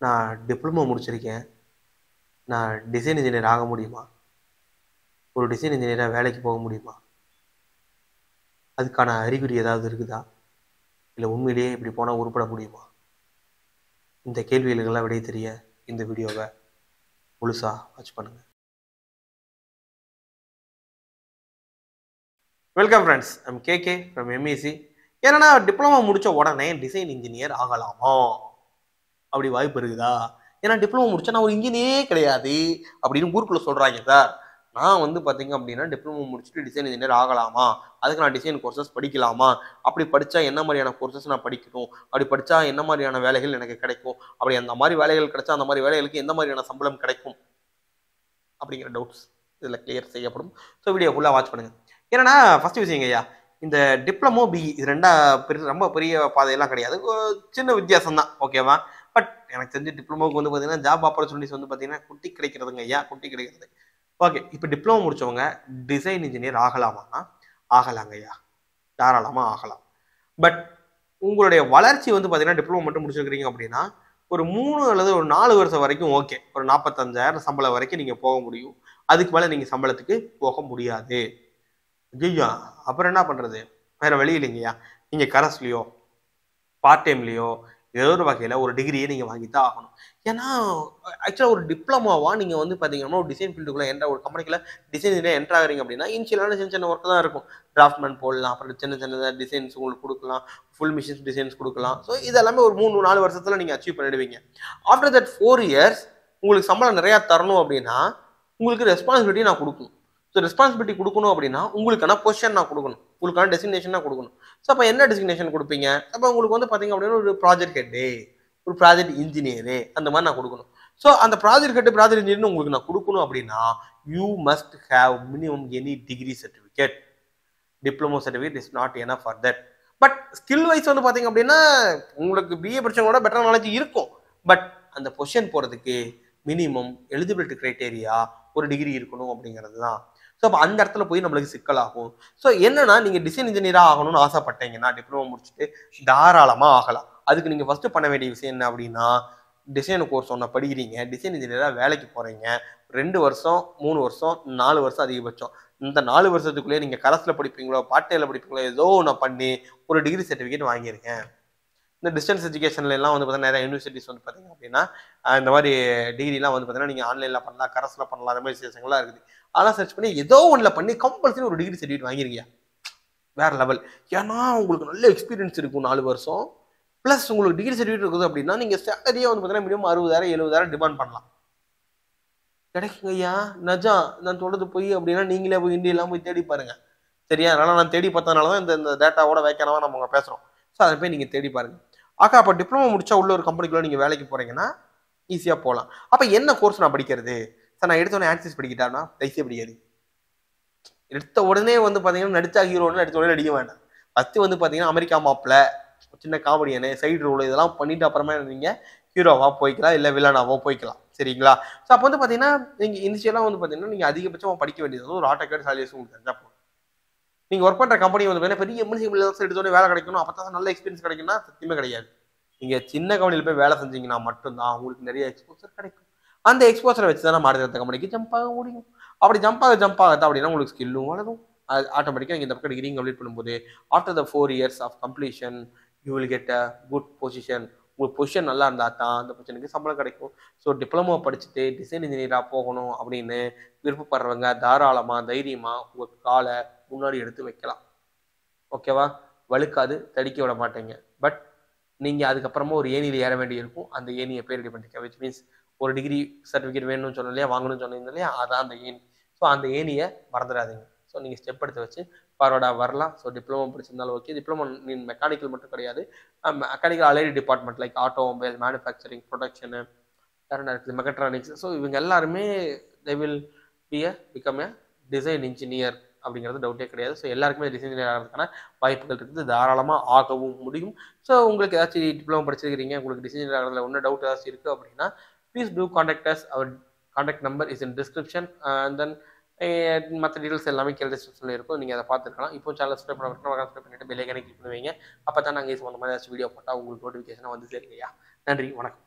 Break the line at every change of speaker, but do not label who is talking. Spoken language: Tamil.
நான் டிப்ளமோ முடிச்சிருக்கேன். நான் டிசைன் இன்ஜினியர் ஆக முடியுமா? ஒரு டிசைன் இன்ஜினியராக வேலைக்கு போக முடியுமா? அதுக்கான அறிகுறி ஏதாவது இருக்குதா? இல்லை உண்மையிலேயே இப்படி போனால் உருப்பட முடியுமா? இந்த கேள்விகளுக்கெல்லாம் விடை தெரிய இந்த வீடியோவை முழுசாக வாட்ச் பண்ணுங்கள். Welcome friends, I'm KK from MEC. ஏன்னா டிப்ளமோ முடித்த உடனே டிசைன் இன்ஜினியர் ஆகலாமா? அப்படி வாய்ப்பு இருக்குதா? ஏன்னா டிப்ளமோ முடிச்சா நான் ஒரு இன்ஜினியரே கிடையாது அப்படின்னு ஊருக்குள்ள சொல்றாங்க சார். நான் வந்து பார்த்தீங்க அப்படின்னா டிப்ளமோ முடிச்சுட்டு டிசைன் இன்ஜினியர் ஆகலாமா? அதுக்கு நான் டிசைன் கோர்சஸ் படிக்கலாமா? அப்படி படித்தா என்ன மாதிரியான கோர்சஸ் நான் படிக்கணும்? அப்படி படித்தா என்ன மாதிரியான வேலைகள் எனக்கு கிடைக்கும்? அப்படி அந்த மாதிரி வேலைகள் கிடைச்சா அந்த மாதிரி வேலைகளுக்கு எந்த மாதிரியான சம்பளம் கிடைக்கும்? அப்படிங்கிற டவுட்ஸ் இதில் கிளியர் செய்யப்படும். ஸோ வீடியோ ஃபுல்லாக வாட்ச் பண்ணுங்க. ஏன்னா ஃபர்ஸ்ட் விஷயங்க ஐயா, இந்த டிப்ளமோ பிஇ இது ரெண்டா ரொம்ப பெரிய பாதையெல்லாம் கிடையாது, சின்ன வித்தியாசம் தான். ஓகேவா? பட் எனக்கு தெரிஞ்சு டிப்ளமோக்கு வந்து பார்த்தீங்கன்னா ஜாப் ஆப்பர்ச்சுனிட்டிஸ் வந்து பார்த்தீங்கன்னா குட்டி கிடைக்கிறதுங்க ஐயா, குட்டி கிடைக்கிறது. ஓகே, இப்போ டிப்ளமோ முடிச்சவங்க டிசைன் இன்ஜினியர் ஆகலாமான்னா ஆகலாங்க ஐயா, தாராளமாக ஆகலாம். பட் உங்களுடைய வளர்ச்சி வந்து பார்த்தீங்கன்னா டிப்ளமோ மட்டும் முடிச்சிருக்கிறீங்க அப்படின்னா ஒரு 3 அல்லது ஒரு 4 வருஷம் வரைக்கும் ஓகே, ஒரு 45,000 சம்பளம் வரைக்கும் நீங்கள் போக முடியும். அதுக்கு மேலே நீங்கள் சம்பளத்துக்கு போக முடியாது. ஐயா, அப்புறம் என்ன பண்ணுறது? வேற வழி இல்லைங்கய்யா. நீங்கள் கரஸ்லையோ பார்ட் டைம்லையோ ஏதோ ஒரு வகையில் ஒரு டிகிரியை நீங்கள் வாங்கித்தான் ஆகணும். ஏன்னா ஆக்சுவலாக ஒரு டிப்ளமோவா நீங்கள் வந்து பார்த்தீங்கன்னா ஒரு டிசைன் ஃபீல்டுக்குள்ளே ஒரு கம்பெனிக்குள்ள டிசைன் என்ட்ரு ஆகிறீங்க அப்படின்னா இனிஷியலான சின்ன சின்ன ஒர்க் தான் இருக்கும். டிராஃப்ட்மேன் போடலாம், அப்புறம் சின்ன சின்னதாக டிசைன்ஸ் உங்களுக்கு கொடுக்கலாம், ஃபுல் மிஷின்ஸ் டிசைன்ஸ் கொடுக்கலாம். ஸோ இதெல்லாமே ஒரு 3-4 வருஷத்தில் நீங்கள் அச்சீவ் பண்ணிடுவீங்க. ஆஃப்டர் தட் 4 இயர்ஸ் உங்களுக்கு சம்பளம் நிறையா தரணும் அப்படின்னா உங்களுக்கு ரெஸ்பான்சிபிலிட்டி நான் கொடுக்கணும். ஸோ ரெஸ்பான்சிபிலிட்டி கொடுக்கணும் அப்படின்னா உங்களுக்கான பொசிஷன் நான் கொடுக்கணும், உங்களுக்கான டெசிக்னேஷன் நான் கொடுக்கணும். ஸோ அப்போ என்ன டெசிக்னேஷன் கொடுப்பீங்க? அப்போ உங்களுக்கு வந்து பார்த்தீங்க அப்படின்னா ஒரு ப்ராஜெக்ட் ஹெட்டு, ஒரு ப்ராஜெக்ட் இன்ஜினியரு, அந்த மாதிரி நான் கொடுக்கணும். ஸோ அந்த ப்ராஜெக்ட் ஹெட்டு ப்ராஜெக்ட் இன்ஜினியர்னு உங்களுக்கு நான் கொடுக்கணும் அப்படின்னா you must have minimum any degree certificate. Diploma certificate is not enough for that. But skill wise வந்து பார்த்தீங்க அப்படின்னா உங்களுக்கு பிஏ படிச்சவங்களோட பெட்டர் நாலேஜ் இருக்கும். பட் அந்த பொசிஷன் போகிறதுக்கு மினிமம் எலிஜிபிலிட்டி கிரைட்டேரியா ஒரு டிகிரி இருக்கணும் அப்படிங்கிறது தான். ஸோ அப்போ அந்த இடத்துல போய் நம்மளுக்கு சிக்கலாகும். ஸோ என்னன்னா நீங்கள் டிசைன் இன்ஜினியராக ஆகணும்னு ஆசைப்பட்டீங்கன்னா டிப்ளமோ முடிச்சுட்டு தாராளமாக ஆகலாம். அதுக்கு நீங்கள் ஃபஸ்ட்டு பண்ண வேண்டிய விஷயம் என்ன அப்படின்னா, டிசைன் கோர்ஸ் ஒன்று படிக்கிறீங்க, டிசைன் இன்ஜினியராக வேலைக்கு போகிறீங்க. 2 வருஷம், 3 வருஷம், 4 வருஷம் அதிகபட்சம். இந்த 4 வருஷத்துக்குள்ளேயே நீங்கள் கரஸில் படிப்பீங்களோ பார்ட் டைமில் படிப்பீங்களோ ஏதோ ஒன்று பண்ணி ஒரு டிகிரி சர்டிஃபிகேட் வாங்கியிருக்கேன். இந்த டிஸ்டன்ஸ் எஜுகேஷன்ல எல்லாம் வந்து பார்த்தீங்கன்னா நிறைய யூனிவர்சிட்டிஸ் வந்து பார்த்தீங்க அப்படின்னா இந்த மாதிரி டிகிரிலாம் வந்து பார்த்தீங்கன்னா நீங்கள் ஆன்லைனில் பண்ணலாம், கரஸில் பண்ணலாம், அந்த மாதிரி விஷயங்கள்லாம் இருக்குது. அதெல்லாம் சர்ச் பண்ணி ஏதோ ஒன்றில் பண்ணி கம்பல்சரி ஒரு டிகிரி சர்டிஃபிகேட் வாங்கிருக்கீங்க, வேற லெவல். ஏன்னா உங்களுக்கு நல்ல எக்ஸ்பீரியன்ஸ் இருக்கும் 4 வருஷம் ப்ளஸ் உங்களுக்கு டிகிரி சர்டிஃபிகேட் இருக்குது அப்படின்னா நீங்கள் சேலரியே வந்து பார்த்தீங்கன்னா மினிமம் 60,000 70,000 டிமாண்ட் பண்ணலாம். கிடைக்குங்க ஐயா, நஜா நான் சொல்றது போய் அப்படின்னா நீங்களே போய் இந்தியெல்லாம் போய் தேடி பாருங்க. சரியா? அதனால நான் தேடி பார்த்ததுனால தான் இந்த டேட்டாவோட வேக்கானவா நம்ம பேசுகிறோம். ஸோ அதை போய் நீங்கள் தேடி பாருங்க. ஆக்கா, அப்போ டிப்ளமோ முடிச்சா உள்ள ஒரு கம்பெனிக்குள்ள நீங்கள் வேலைக்கு போறீங்கன்னா ஈஸியாக போகலாம். அப்போ என்ன கோர்ஸ் நான் படிக்கிறது? சார் நான் எடுத்த உடனே ஆக்சிஸ் படிக்கிட்டான்னா தைசியே படிக்காது. எடுத்த உடனே வந்து பார்த்தீங்கன்னா நடிச்சா ஹீரோன்னு எடுத்த உடனே நடிக்க வேண்டாம். ஃபஸ்ட்டு வந்து பார்த்தீங்கன்னா அமெரிக்கா மாப்பிள்ள, சின்ன காமெடியனு, சைடு ரோல் இதெல்லாம் பண்ணிட்டு அப்புறமா நீங்கள் ஹீரோவா போய்க்கலாம், இல்லை வில்லனாவோ போய்க்கலாம். சரிங்களா? ஸோ அப்போ வந்து பார்த்தீங்கன்னா நீங்கள் இனிஷியலாக வந்து பார்த்தீங்கன்னா நீங்கள் அதிகபட்சமாக படிக்க வேண்டியது ஒரு ஆட்டோகேட் சாலியஸ் உங்களுக்கு தெரிஞ்சா போதும். நீங்க ஒர்க் பண்ற கம்பெனி வந்து பெரிய எம்என்சி எடுத்தோடனே வேலை கிடைக்கணும், அப்பதான் நல்ல எக்ஸ்பீரியன்ஸ் கிடைக்கும்னா சத்தியமே கிடையாது. நீங்க சின்ன கம்பெனியில் போய் வேலை செஞ்சீங்கன்னா மட்டும்தான் உங்களுக்கு நிறைய எக்ஸ்போசர் கிடைக்கும். அந்த எக்ஸ்போசரை வச்சு தான் மாறுதி அடுத்த கம்பெனிக்கு ஜம்ப் ஆக முடியும். அப்படி ஜம்ப் ஆகுது அப்படின்னா உங்களுக்கு ஸ்கில்லும் வளரும். ஆட்டோமேட்டிக்காக நீங்கள் இந்த பக்கம் டிகிரி கம்ப்ளீட் பண்ணும்போது after the 4 years of completion you will get a good position. உங்களுக்கு பொசிஷன் நல்லா இருந்தால் தான் அந்த பொசிஷனுக்கு சம்பளம் கிடைக்கும். ஸோ டிப்ளமோ படிச்சுட்டு டிசைன் இன்ஜினியராக போகணும் அப்படின்னு விருப்பப்படுறவங்க தாராளமாக தைரியமாக உங்கள் காலை முன்னாடி எடுத்து வைக்கலாம். ஓகேவா? வழுக்காது, தடிக்க விட மாட்டேங்க. பட் நீங்கள் அதுக்கப்புறமா ஒரு ஏணியில் ஏற வேண்டி இருக்கும். அந்த ஏணியை பேர் ரெடி பண்ணிக்க, விச் மீன்ஸ் ஒரு டிகிரி சர்டிஃபிகேட் வேணும்னு சொன்னோம் இல்லையா, வாங்கணும்னு சொன்னீங்க இல்லையா, அதான் அந்த ஏணி. ஸோ அந்த ஏணியை மறந்துடாதீங்க. ஸோ நீங்கள் ஸ்டெப் எடுத்து வச்சு ஃபார்வர்டாக வரலாம். ஸோ டிப்ளமோ படிச்சிருந்தாலும் ஓகே. டிப்ளமோ மெக்கானிக்கல் மட்டும் கிடையாது, mechanical allied department like automobile, manufacturing, production, வேறு என்ன இருக்குது, மெக்கட்ரானிக்ஸ். ஸோ இவங்க எல்லாருமே they will become a design engineer அப்படிங்கிறது டவுட்டே கிடையாது. ஸோ எல்லாருக்குமே டிசைன் இன்ஜினியர் ஆகிறதுக்கான வாய்ப்புகள் இருக்குது, தாராளமாக ஆகவும் முடியும். ஸோ உங்களுக்கு ஏதாச்சும் டிப்ளமோ படிச்சிருக்கிறீங்க, உங்களுக்கு டிசைன் இன்ஜினியர் ஆகிறதுல ஒன்றும் டவுட் ஏதாச்சும் இருக்குது அப்படின்னா please do contact us. Our contact number is in description. And then மற்ற டீட்டெயில்ஸ் எல்லாமே கீழே டிஸ்கிரிப்ஷனில் இருக்கும், நீங்கள் அதை பார்த்துருக்கலாம். இப்போ சேனல் சப்ஸ்கிரைப் சப்ஸ்கிரைப் பண்ணிட்டு பெல் ஐக்கானை கிளிக் பண்ணுவீங்க. அப்போ தான் நாங்கள் இந்த மாதிரி ஏதாச்சும் வீடியோ போட்டால் உங்களுக்கு நோட்டிஃபிகேஷனாக வந்து சரிங்கய்யா. நன்றி, வணக்கம்.